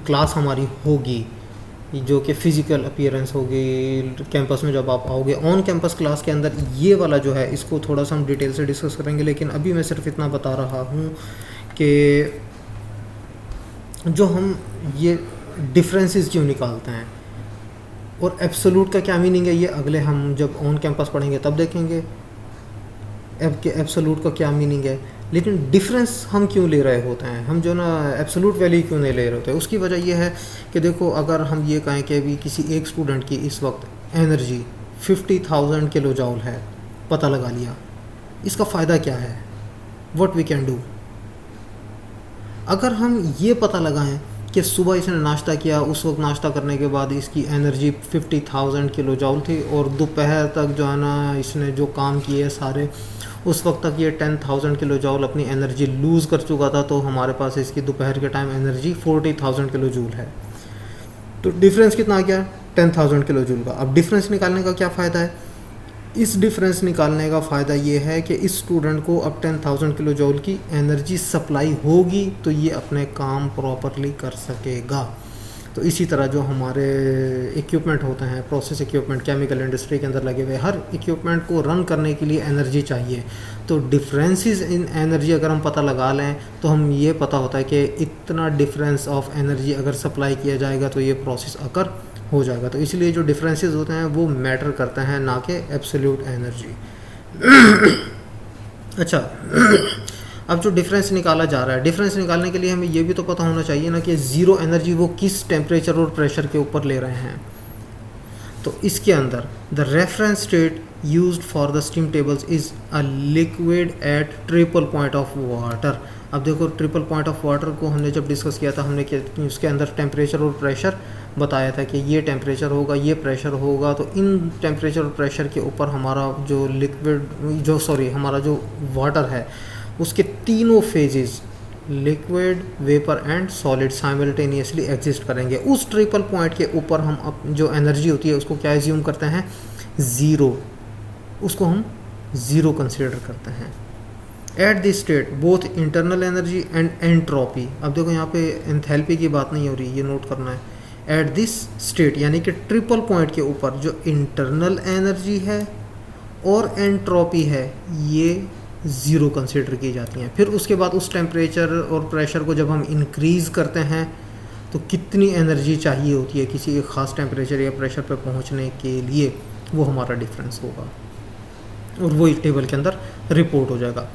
क्लास हमारी होगी, जो कि फ़िज़िकल अपीयरेंस होगी कैंपस में जब आप आओगे. ऑन कैंपस क्लास के अंदर ये वाला जो है इसको थोड़ा सा हम डिटेल से डिस्कस करेंगे, लेकिन अभी मैं सिर्फ इतना बता रहा हूँ कि जो हम ये डिफरेंसेस क्यों निकालते हैं और एब्सोल्यूट का क्या मीनिंग है, ये अगले हम जब ऑन कैंपस पढ़ेंगे तब देखेंगे कि एब्सोल्यूट का क्या मीनिंग है. लेकिन डिफरेंस हम क्यों ले रहे होते हैं, हम जो ना एब्सोल्यूट वैल्यू क्यों नहीं ले रहे होते हैं? उसकी वजह यह है कि देखो, अगर हम ये कहें कि अभी किसी एक स्टूडेंट की इस वक्त एनर्जी 50,000 किलो जूल है, पता लगा लिया, इसका फ़ायदा क्या है? What we can do. अगर हम ये पता लगाएं कि सुबह इसने नाश्ता किया, उस वक्त नाश्ता करने के बाद इसकी एनर्जी 50,000 किलो जूल थी, और दोपहर तक जो है ना इसने जो काम किए सारे, उस वक्त तक ये 10,000 किलो जूल अपनी एनर्जी लूज़ कर चुका था, तो हमारे पास इसकी दोपहर के टाइम एनर्जी 40,000 किलो जूल है. तो डिफरेंस कितना आ गया? 10,000 किलो जूल का. अब डिफरेंस निकालने का क्या फ़ायदा है? इस डिफरेंस निकालने का फ़ायदा ये है कि इस स्टूडेंट को अब 10,000 किलो जूल की एनर्जी सप्लाई होगी, तो ये अपने काम प्रॉपरली कर सकेगा. तो इसी तरह जो हमारे इक्विपमेंट होते हैं, प्रोसेस इक्विपमेंट केमिकल इंडस्ट्री के अंदर लगे हुए, हर इक्विपमेंट को रन करने के लिए एनर्जी चाहिए। तो डिफरेंसेस इन एनर्जी अगर हम पता लगा लें तो हम ये पता होता है कि इतना डिफरेंस ऑफ एनर्जी अगर सप्लाई किया जाएगा तो ये प्रोसेस अकर हो जाएगा। तो इसलिए जो डिफरेंसेस होते हैं वो मैटर करते हैं, ना कि एब्सोल्यूट एनर्जी। अच्छा, अब जो डिफरेंस निकाला जा रहा है, डिफरेंस निकालने के लिए हमें ये भी तो पता होना चाहिए ना कि ज़ीरो एनर्जी वो किस टेम्परेचर और प्रेशर के ऊपर ले रहे हैं। तो इसके अंदर the reference state used for the steam tables is a liquid at triple point of water. अब देखो, ट्रिपल पॉइंट ऑफ वाटर को हमने जब डिस्कस किया था, हमने उसके अंदर टेम्परेचर और प्रेशर बताया था कि ये टेम्परेचर होगा, ये प्रेशर होगा। तो इन टेम्परेचर और प्रेशर के ऊपर हमारा जो हमारा जो वाटर है उसके तीनों phases liquid, vapour and solid simultaneously exist करेंगे। उस ट्रिपल पॉइंट के ऊपर हम जो एनर्जी होती है उसको क्या एज्यूम करते हैं, ज़ीरो, उसको हम ज़ीरो कंसिडर करते हैं। At this state both internal energy and entropy, अब देखो यहाँ पे एंथैल्पी की बात नहीं हो रही, ये नोट करना है। एट दिस स्टेट यानी कि ट्रिपल पॉइंट के ऊपर जो इंटरनल एनर्जी है और एंट्रोपी है ये ज़ीरो कंसिडर की जाती हैं। फिर उसके बाद उस टेम्परेचर और प्रेशर को जब हम इंक्रीज़ करते हैं तो कितनी एनर्जी चाहिए होती है किसी एक ख़ास टेम्परेचर या प्रेशर पर पहुंचने के लिए, वो हमारा डिफरेंस होगा और वो एक टेबल के अंदर रिपोर्ट हो जाएगा।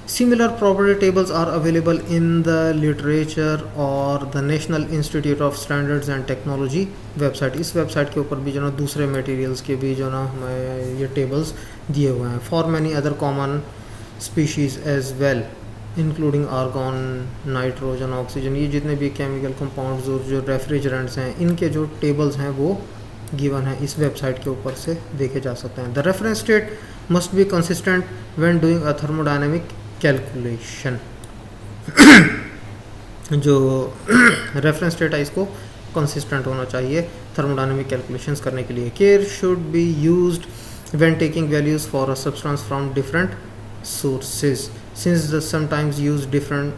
Similar property tables are available in the literature और the National Institute of Standards and Technology website. इस वेबसाइट के ऊपर भी जो ना दूसरे मटेरियल्स के भी जो ना हमें ये टेबल्स दिए हुए हैं। For many other common species as well including argon, nitrogen, oxygen, ये जितने भी केमिकल कंपाउंड्स और जो रेफ्रिजरेंट्स हैं इनके जो टेबल्स हैं वो गिवन है इस वेबसाइट के ऊपर से देखे जा सकते हैं। The reference state must be consistent when doing a thermodynamic calculation. जो रेफरेंस स्टेट है इसको कंसिस्टेंट होना चाहिए थर्मोडायनेमिक कैलकुलेशंस करने के लिए। Care should be used when taking values for a substance from different sources since the sometimes use different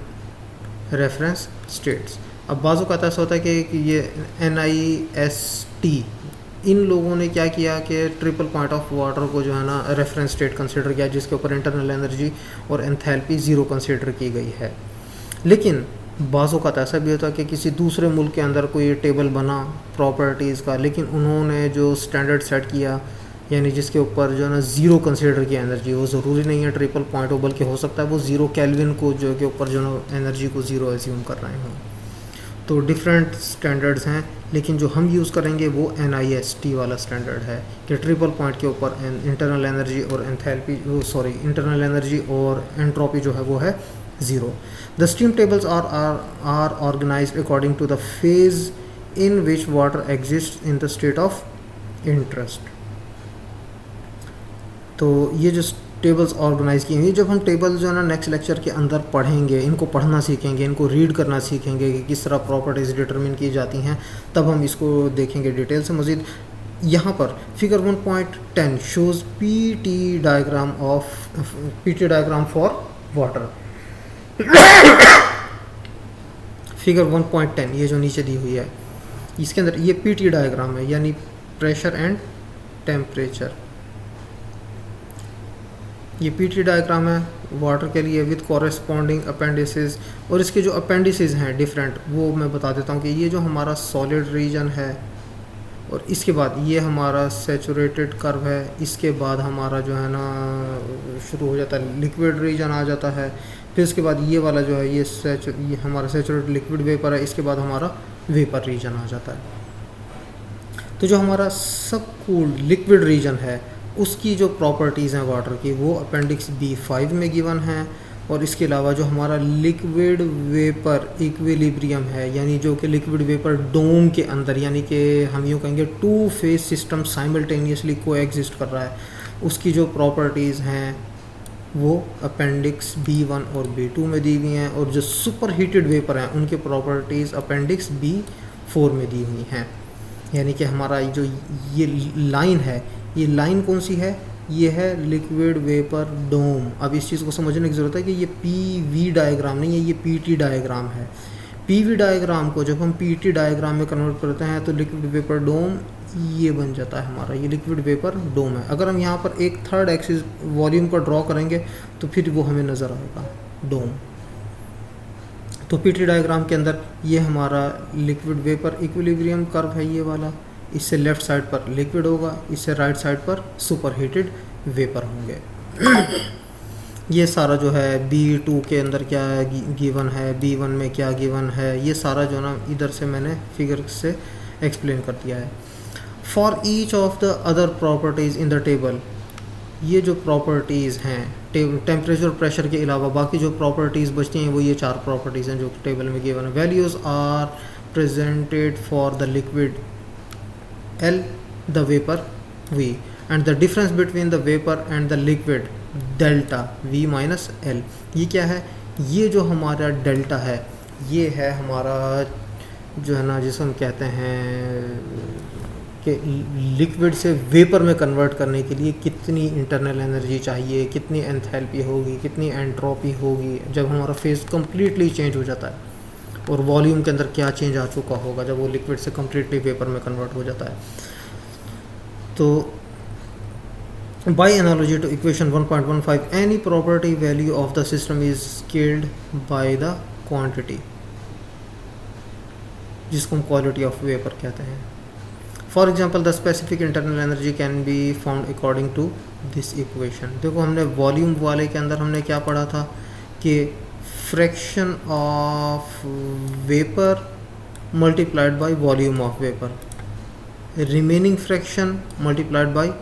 reference states। अब बाज़ों का ऐसा होता है कि ये NIST इन लोगों ने क्या किया कि ट्रिपल पॉइंट ऑफ वाटर को जो है ना रेफरेंस स्टेट कंसिडर किया, जिसके ऊपर इंटरनल एनर्जी और एंथैल्पी ज़ीरो कंसिडर की गई है। लेकिन बाज़ों का ऐसा भी होता है कि किसी दूसरे मुल्क के अंदर कोई टेबल बना प्रॉपर्टीज़ का, लेकिन उन्होंने जो स्टैंडर्ड सेट किया यानी जिसके ऊपर जो है ना ज़ीरो कंसिडर की एनर्जी, वो ज़रूरी नहीं है ट्रिपल पॉइंट हो, बल्कि हो सकता है वो ज़ीरो केल्विन को जो के ऊपर जो ना एनर्जी को ज़ीरो एज्यूम कर रहे हों। तो डिफरेंट स्टैंडर्ड्स हैं, लेकिन जो हम यूज़ करेंगे वो NIST वाला स्टैंडर्ड है कि ट्रिपल पॉइंट के ऊपर इंटरनल एनर्जी और इंटरनल एनर्जी और एंट्रोपी जो है वो है zero. The steam tables are organised according to the phase in which water exist in the state of interest. तो ये जो टेबल्स ऑर्गेनाइज की हुई, जब हम टेबल जो है ना नेक्स्ट लेक्चर के अंदर पढ़ेंगे, इनको पढ़ना सीखेंगे, इनको रीड करना सीखेंगे कि किस तरह प्रॉपर्टीज़ डिटरमिन की जाती हैं, तब हम इसको देखेंगे डिटेल से मज़ीद। यहाँ पर figure 1.10 shows PT diagram for water. Figure 1.10 ये जो नीचे दी हुई है इसके अंदर ये PT डायग्राम है, यानी प्रेशर एंड टेम्परेचर। ये PT डायग्राम है वाटर के लिए विद कॉरेस्पॉन्डिंग अपेंडिसेस, और इसके जो अपेंडिसेस हैं डिफरेंट वो मैं बता देता हूँ कि ये जो हमारा सॉलिड रीजन है और इसके बाद ये हमारा सैचुरेटेड कर्व है, इसके बाद हमारा जो है ना शुरू हो जाता है लिक्विड रीजन आ जाता है, फिर इसके बाद ये वाला जो है ये हमारा सैचुरेटेड लिक्विड वेपर है, इसके बाद हमारा वेपर रीजन आ जाता है। तो जो हमारा सब कूल्ड लिक्विड रीजन है उसकी जो प्रॉपर्टीज़ हैं वाटर की वो अपेंडिक्स B5 में गिवन हैं, और इसके अलावा जो हमारा लिक्विड वेपर इक्विलिब्रियम है, यानी जो कि लिक्विड वेपर डोम के अंदर, यानी कि हम यूँ कहेंगे टू फेज सिस्टम साइमल्टेनियसली को एग्जिस्ट कर रहा है, उसकी जो प्रॉपर्टीज़ हैं वो अपेंडिक्स B1 और B2 में दी हुई हैं, और जो सुपर हीटेड वेपर हैं उनके प्रॉपर्टीज़ अपेंडिक्स B4 में दी हुई हैं। यानी कि हमारा जो ये लाइन है, ये लाइन कौन सी है, ये है लिक्विड वेपर डोम। अब इस चीज़ को समझने की ज़रूरत है कि ये PV डायग्राम नहीं है, ये PT डायग्राम है। पीवी डायग्राम को जब हम पीटी डायग्राम में कन्वर्ट करते हैं तो लिक्विड वेपर डोम ये बन जाता है हमारा, ये लिक्विड वेपर डोम है। अगर हम यहाँ पर एक थर्ड एक्सिस वॉल्यूम को ड्रॉ करेंगे तो फिर वो हमें नज़र आएगा डोम। तो पीटी डायग्राम के अंदर ये हमारा लिक्विड वेपर इक्विलिब्रियम कर्व है ये वाला, इससे लेफ़्ट साइड पर लिक्विड होगा, इससे राइट साइड पर सुपर हीटेड वेपर होंगे। ये सारा जो है B2 के अंदर क्या गिवन है, B1 में क्या गिवन है, ये सारा जो ना इधर से मैंने फिगर से एक्सप्लेन कर दिया है। For each of the other properties in the table, ये जो प्रॉपर्टीज़ हैं टेम्परेचर और प्रेशर के अलावा बाकी जो प्रॉपर्टीज़ बचती हैं वो ये 4 प्रॉपर्टीज़ हैं जो टेबल में गिवन है। Values are presented for the liquid L, the vapour V, and the difference between the vapour and the liquid delta V minus L। ये क्या है, ये जो हमारा डेल्टा है ये है हमारा जो है ना जिसे हम कहते हैं कि लिक्विड से वेपर में कन्वर्ट करने के लिए कितनी इंटरनल एनर्जी चाहिए, कितनी एंथैल्पी होगी, कितनी एंट्रोपी होगी जब हमारा फेज कम्प्लीटली चेंज हो जाता है, और वॉल्यूम के अंदर क्या चेंज आ चुका होगा जब वो लिक्विड से कम्प्लीटली वेपर में कन्वर्ट हो जाता है। तो by analogy to equation 1.15, any property value of the system is scaled by the quantity, जिसको हम quality of vapor कहते हैं। For example, the specific internal energy can be found according to this equation। देखो हमने volume वाले के अंदर हमने क्या पढ़ा था कि fraction of vapour multiplied by volume of vapour, remaining fraction multiplied by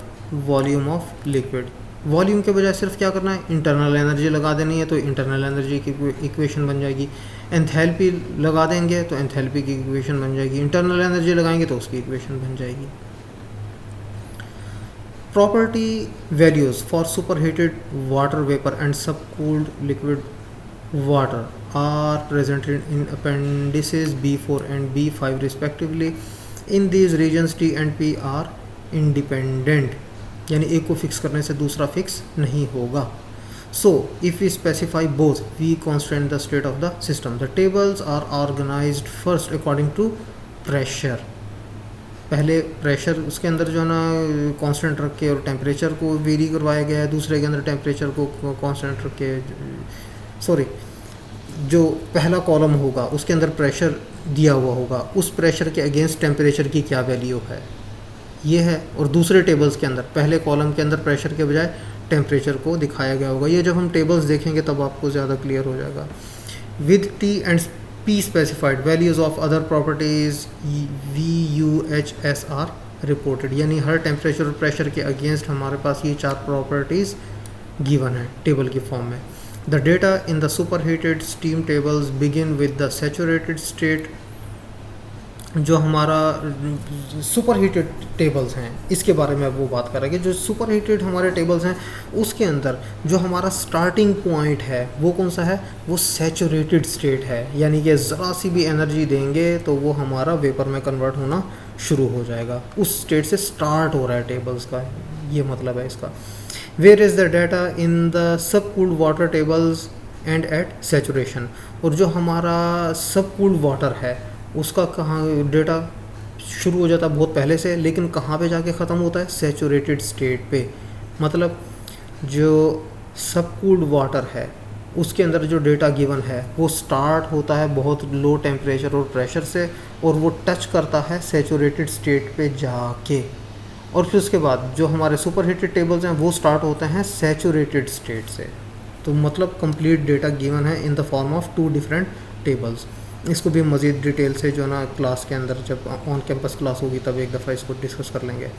volume of liquid. Volume के बजाय सिर्फ क्या करना है, इंटरनल एनर्जी लगा देनी है तो इंटरनल एनर्जी की इक्वेशन बन जाएगी। एंथैल्पी लगा देंगे तो एंथैल्पी की इक्वेशन बन जाएगी। इंटरनल एनर्जी लगाएंगे तो उसकी इक्वेशन बन जाएगी। Property values for superheated water vapour and subcooled liquid water are presented in appendices B4 and B5 respectively. In these regions T and P are independent, यानी एक को फिक्स करने से दूसरा फिक्स नहीं होगा। So if we specify both we constant the state of the system. The tables are organised first according to pressure. पहले pressure उसके अंदर जो है ना कांस्टेंट रख के और टेम्परेचर को वेरी करवाया गया है, दूसरे के अंदर टेम्परेचर को कांस्टेंट रख के, सॉरी जो पहला कॉलम होगा उसके अंदर प्रेशर दिया हुआ होगा, उस प्रेशर के अगेंस्ट टेम्परेचर की क्या वैल्यू है ये है। और दूसरे टेबल्स के अंदर पहले कॉलम के अंदर प्रेशर के बजाय टेम्परेचर को दिखाया गया होगा। ये जब हम टेबल्स देखेंगे तब आपको ज़्यादा क्लियर हो जाएगा। With T and P specified values of other properties V U H S are reported, यानी हर टेम्परेचर और प्रेशर के अगेंस्ट हमारे पास ये 4 प्रॉपर्टीज़ गिवन है टेबल की फॉर्म में। The data in the superheated steam tables begin with the saturated state. जो हमारा सुपरहीटेड टेबल्स हैं इसके बारे में अब वो बात करेंगे। जो सुपरहीटेड हमारे टेबल्स हैं उसके अंदर जो हमारा स्टार्टिंग पॉइंट है वो कौन सा है, वो सैचुरेटेड स्टेट है, यानी कि ज़रा सी भी एनर्जी देंगे तो वो हमारा वेपर में कन्वर्ट होना शुरू हो जाएगा। उस स्टेट से स्टार्ट हो रहा है टेबल्स का, ये मतलब है इसका। Where is the data in the subcooled water tables and at saturation. और जो हमारा सबकूल्ड वाटर है उसका कहाँ डेटा शुरू हो जाता है, बहुत पहले से, लेकिन कहाँ पे जाके ख़त्म होता है, सैचुरेटेड स्टेट पे। मतलब जो सबकूल्ड वाटर है उसके अंदर जो डेटा गिवन है वो स्टार्ट होता है बहुत लो टेम्परेचर और प्रेशर से, और वो टच करता है सैचुरेटेड स्टेट पे जाके, और फिर उसके बाद जो हमारे सुपरहीटेड टेबल्स हैं वो स्टार्ट होते हैं सैचुरेटेड स्टेट से। तो मतलब कंप्लीट डेटा गिवन है in the form of 2 different tables. इसको भी मज़ीद डिटेल से जो ना क्लास के अंदर जब ऑन कैंपस क्लास होगी तब एक दफ़ा इसको डिस्कस कर लेंगे।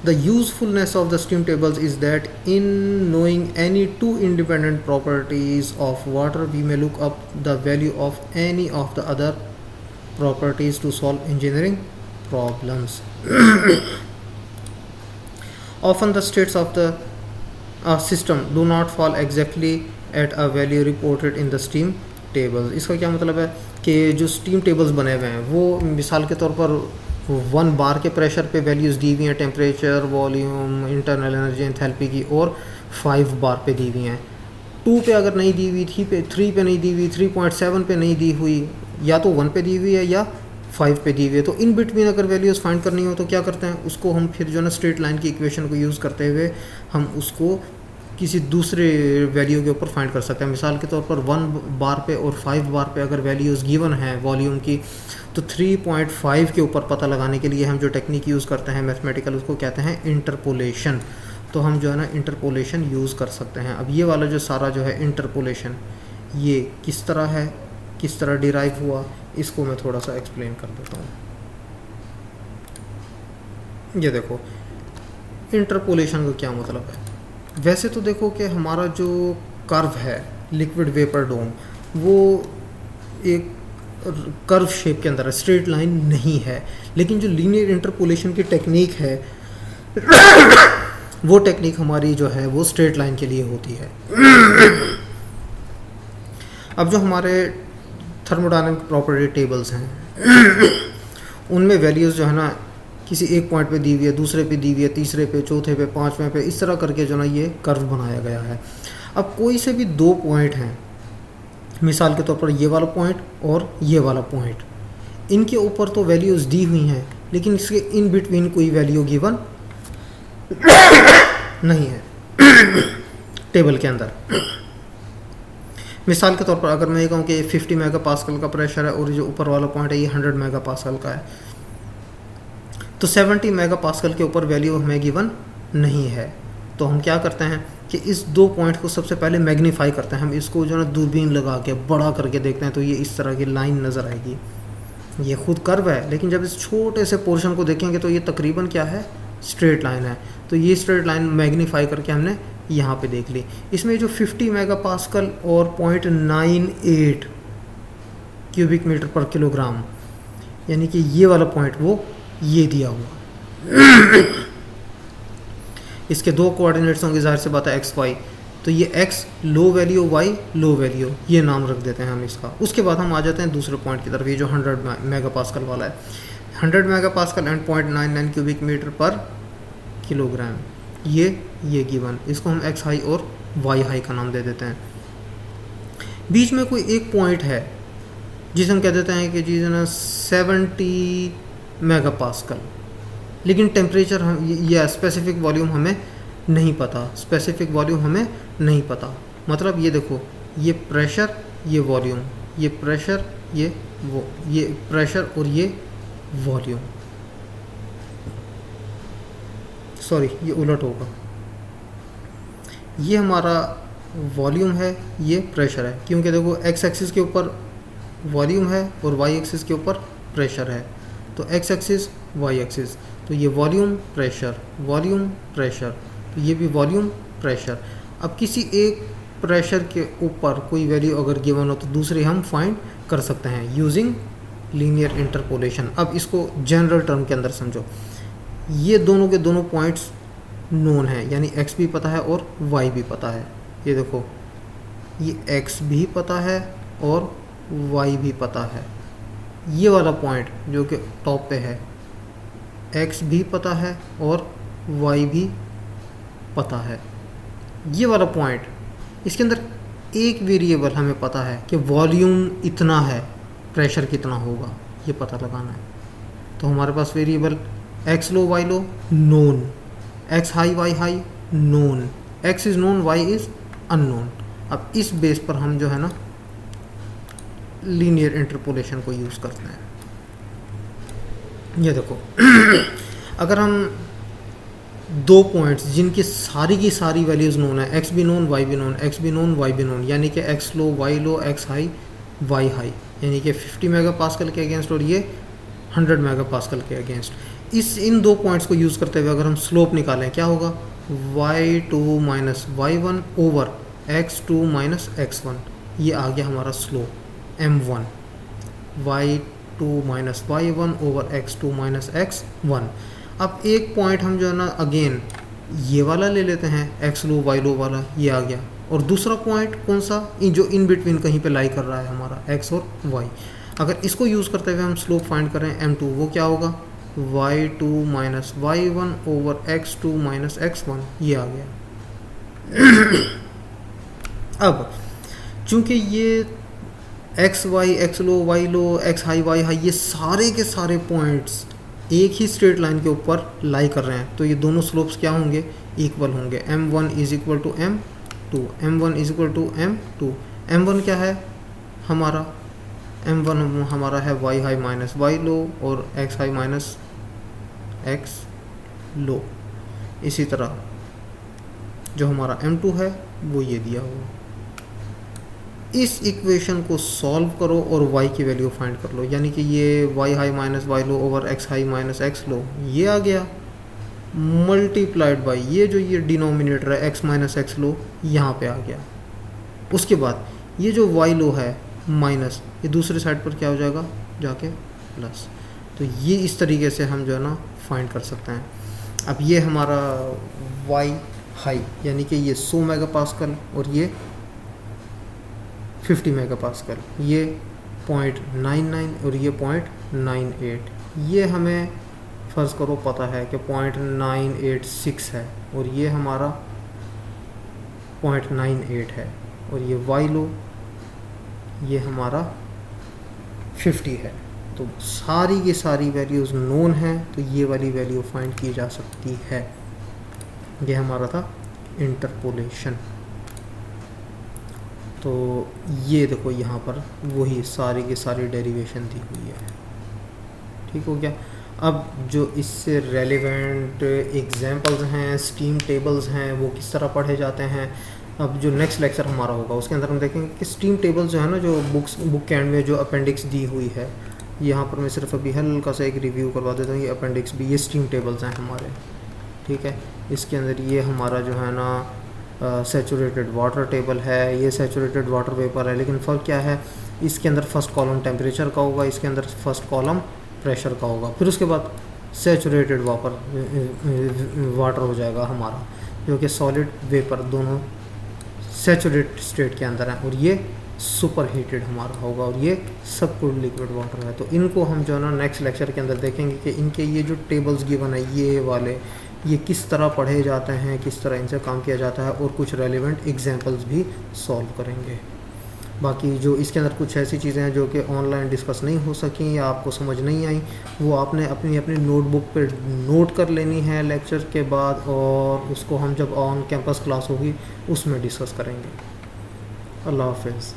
The usefulness of the steam tables is that in knowing any 2 independent properties of water we may look up the value of any of the other properties to solve engineering problems. Often the states of the system do not fall exactly at a value reported in the steam tables। इसका क्या मतलब है कि जो steam tables बने हुए हैं वो मिसाल के तौर पर 1 बार के प्रेशर पे वैल्यूज़ दी हुई हैं, temperature, volume, internal energy, enthalpy की, और 5 बार पे दी हुई हैं। 2 पे अगर नहीं दी हुई, 3 पे नहीं दी हुई, 3.7 पे नहीं दी हुई, या तो 1 पे दी हुई है या 5 पे दी हुई है। तो इन बिटवीन अगर वैल्यूज़ फाइंड करनी हो तो क्या करते हैं, उसको हम फिर जो है ना स्ट्रेट लाइन की इक्वेशन को यूज़ करते हुए हम उसको किसी दूसरे वैल्यू के ऊपर फाइंड कर सकते हैं। मिसाल के तौर पर 1 बार पे और 5 बार पे अगर वैल्यूज़ गिवन हैं वॉल्यूम की, तो 3.5 के ऊपर पता लगाने के लिए हम जो टेक्निक यूज़ करते हैं मैथमेटिकल, उसको कहते हैं इंटरपोलेशन। तो हम जो है ना इंटरपोलेशन यूज़ कर सकते हैं। अब ये वाला जो सारा जो है इंटरपोलेशन, ये किस तरह है, किस तरह डिराइव हुआ, इसको मैं थोड़ा सा एक्सप्लेन कर देता हूँ। ये देखो इंटरपोलेशन का क्या मतलब है। वैसे तो देखो कि हमारा जो कर्व है लिक्विड वेपर डोम, वो एक कर्व शेप के अंदर है, स्ट्रेट लाइन नहीं है। लेकिन जो लीनियर इंटरपोलेशन की टेक्निक है वो टेक्निक हमारी जो है वो स्ट्रेट लाइन के लिए होती है। अब जो हमारे थर्मोडायनामिक प्रॉपर्टी टेबल्स हैं उनमें वैल्यूज़ जो है ना किसी एक पॉइंट पे दी हुई है, दूसरे पे दी हुई है, तीसरे पे, चौथे पे, पांचवें पे, इस तरह करके जो ना ये कर्व बनाया गया है। अब कोई से भी दो पॉइंट हैं, मिसाल के तौर पर ये वाला पॉइंट और ये वाला पॉइंट, इनके ऊपर तो वैल्यूज़ दी हुई हैं लेकिन इसके इन बिटवीन कोई वैल्यू गिवन नहीं है टेबल के अंदर। मिसाल के तौर पर अगर मैं ये कहूँ कि 50 मेगा पास्कल का प्रेशर है और जो ऊपर वाला पॉइंट है ये 100 मेगा पास्कल का है, तो 70 मेगा पास्कल के ऊपर वैल्यू हमें गिवन नहीं है। तो हम क्या करते हैं कि इस दो पॉइंट को सबसे पहले मैग्नीफाई करते हैं। हम इसको जो है ना दूरबीन लगा के बड़ा करके देखते हैं तो ये इस तरह की लाइन नज़र आएगी। ये खुद कर्व है लेकिन जब इस छोटे से पोर्शन को देखेंगे तो ये तकरीबन क्या है, स्ट्रेट लाइन है। तो ये स्ट्रेट लाइन मैग्नीफाई करके हमने यहाँ पे देख ली। इसमें जो 50 मेगा पास्कल और 0.98 क्यूबिक मीटर पर किलोग्राम, यानी कि ये वाला पॉइंट वो ये दिया हुआ इसके दो कोऑर्डिनेट्स होंगे, जाहिर से बात है एक्स वाई। तो ये X low value, Y low value, ये नाम रख देते हैं हम इसका। उसके बाद हम आ जाते हैं दूसरे पॉइंट की तरफ, ये जो 100 मेगा पास्कल वाला है। 100 mega pascal and 0.99 cubic metre पर किलोग्राम, ये गिवन, इसको हम एक्स हाई और वाई हाई का नाम दे देते हैं। बीच में कोई एक पॉइंट है जिसे हम कह देते हैं कि जी ना 70 मेगा पास्कल, लेकिन टेम्परेचर या स्पेसिफिक वॉल्यूम हमें नहीं पता, स्पेसिफिक वॉल्यूम हमें नहीं पता। मतलब ये देखो, ये प्रेशर, ये वॉल्यूम, ये प्रेशर, ये प्रेशर और ये वॉल्यूम, सॉरी ये उलट होगा, ये हमारा वॉल्यूम है, ये प्रेशर है। क्योंकि देखो एक्स एक्सिस के ऊपर वॉल्यूम है और वाई एक्सिस के ऊपर प्रेशर है। तो एक्स एक्सिस, वाई एक्सिस, तो ये वॉल्यूम प्रेशर, वॉल्यूम प्रेशर, तो ये भी वॉल्यूम प्रेशर। अब किसी एक प्रेशर के ऊपर कोई वैल्यू अगर गिवन हो तो दूसरे हम फाइंड कर सकते हैं यूजिंग लीनियर इंटरपोलेशन। अब इसको जनरल टर्म के अंदर समझो, ये दोनों के दोनों पॉइंट्स नोन हैं, यानी एक्स भी पता है और वाई भी पता है। ये देखो, ये एक्स भी पता है और वाई भी पता है। ये वाला पॉइंट जो कि टॉप पे है, एक्स भी पता है और वाई भी पता है। ये वाला पॉइंट, इसके अंदर एक वेरिएबल हमें पता है कि वॉल्यूम इतना है, प्रेशर कितना होगा, ये पता लगाना है। तो हमारे पास variable x low y low known, x high y high known, x is known y is unknown. अब इस बेस पर हम जो है ना लीनियर इंटरपोलेशन को यूज़ करते हैं। ये देखो अगर हम दो पॉइंट्स जिनकी सारी की सारी वैल्यूज़ नोन है, एक्स भी नोन वाई भी नोन, एक्स भी नोन वाई भी नोन, यानी कि एक्स लो वाई लो एक्स हाई वाई हाई, यानी कि 50 मेगा पास्कल के अगेंस्ट और ये 100 मेगा पास्कल के अगेंस्ट, इन दो पॉइंट्स को यूज़ करते हुए अगर हम स्लोप निकालें क्या होगा, y2 minus y1 over x2 minus x1, ये आ गया हमारा slope m1, y2 minus y1 over x2 minus x1। अब एक पॉइंट हम जो है ना अगेन ये वाला ले लेते हैं, x लो y लो वाला, ये आ गया। और दूसरा पॉइंट कौन सा, जो इन बिटवीन कहीं पे लाई कर रहा है हमारा x और y, अगर इसको यूज़ करते हुए हम स्लोप फाइंड करें m2, वो क्या होगा, y2 minus y1 over x2 minus x1, ये आ गया। अब चूंकि ये x Y, x low, y लो, एक्स हाई, वाई हाई, ये सारे के सारे पॉइंट्स एक ही स्ट्रेट लाइन के ऊपर लाई कर रहे हैं, तो ये दोनों स्लोप्स क्या होंगे, इक्वल होंगे। m1 is equal to m2, m1 is equal to m2। m1 क्या है हमारा, m1 हमारा है y high minus y low और x high minus x low. इसी तरह जो हमारा m2 है वो ये दिया हुआ। इस इक्वेशन को सॉल्व करो और y की वैल्यू फाइंड कर लो, यानी कि ये y high minus y low over x high minus x low ये आ गया, मल्टीप्लाइड बाई ये जो ये डिनोमिनेटर है x माइनस x लो यहाँ पे आ गया। उसके बाद ये जो y लो है माइनस, ये दूसरे साइड पर क्या हो जाएगा जाके प्लस। तो ये इस तरीके से हम जो है ना फाइंड कर सकते हैं। अब ये हमारा y हाई यानी कि ये 100 मेगापास्कल और ये 50 मेगापास्कल, ये 0.99 और ये 0.98, ये हमें फ़र्ज़ करो पता है कि 0.986 है और ये हमारा 0.98 है और ये वाई लो ये हमारा 50 है। तो सारी की सारी वैल्यूज़ नोन हैं, तो ये वाली वैल्यू फाइंड की जा सकती है। ये हमारा था इंटरपोलेशन। तो ये देखो यहाँ पर वही सारी की सारी डेरिवेशन दी हुई है, ठीक हो गया। अब जो इससे रेलेवेंट एग्जांपल्स हैं, स्टीम टेबल्स हैं, वो किस तरह पढ़े जाते हैं, अब जो नेक्स्ट लेक्चर हमारा होगा उसके अंदर हम देखेंगे कि स्टीम टेबल्स जो है ना, जो बुक के एंड में जो अपेंडिक्स दी हुई है, यहाँ पर मैं सिर्फ अभी हल्का सा एक रिव्यू करवा देता हूँ। ये अपेंडिक्स भी, ये स्टीम टेबल्स हैं हमारे, ठीक है। इसके अंदर ये हमारा जो है ना सैचुरेटेड वाटर टेबल है, ये सैचुरेटेड वाटर वेपर है, लेकिन फ़र्क क्या है, इसके अंदर फर्स्ट कॉलम टेम्परेचर का होगा, इसके अंदर फर्स्ट कॉलम प्रेशर का होगा, फिर उसके बाद सैचुरेटेड वाटर हो जाएगा हमारा, जो कि सॉलिड वेपर दोनों सैचुरेट स्टेट के अंदर है, और ये सुपर हीटेड हमारा होगा, और ये सब कुछ लिक्विड वाटर है। तो इनको हम जो है ना नेक्स्ट लेक्चर के अंदर देखेंगे कि इनके ये जो टेबल्स गिवन है ये वाले, ये किस तरह पढ़े जाते हैं, किस तरह इनसे काम किया जाता है, और कुछ रेलिवेंट एग्जांपल्स भी सॉल्व करेंगे। बाकी जो इसके अंदर कुछ ऐसी चीज़ें हैं जो कि ऑनलाइन डिस्कस नहीं हो सकी या आपको समझ नहीं आई, वो आपने अपनी अपनी नोटबुक पे नोट कर लेनी है लेक्चर के बाद, और उसको हम जब ऑन कैंपस क्लास होगी उसमें डिस्कस करेंगे। अल्लाह हाफ़िज़।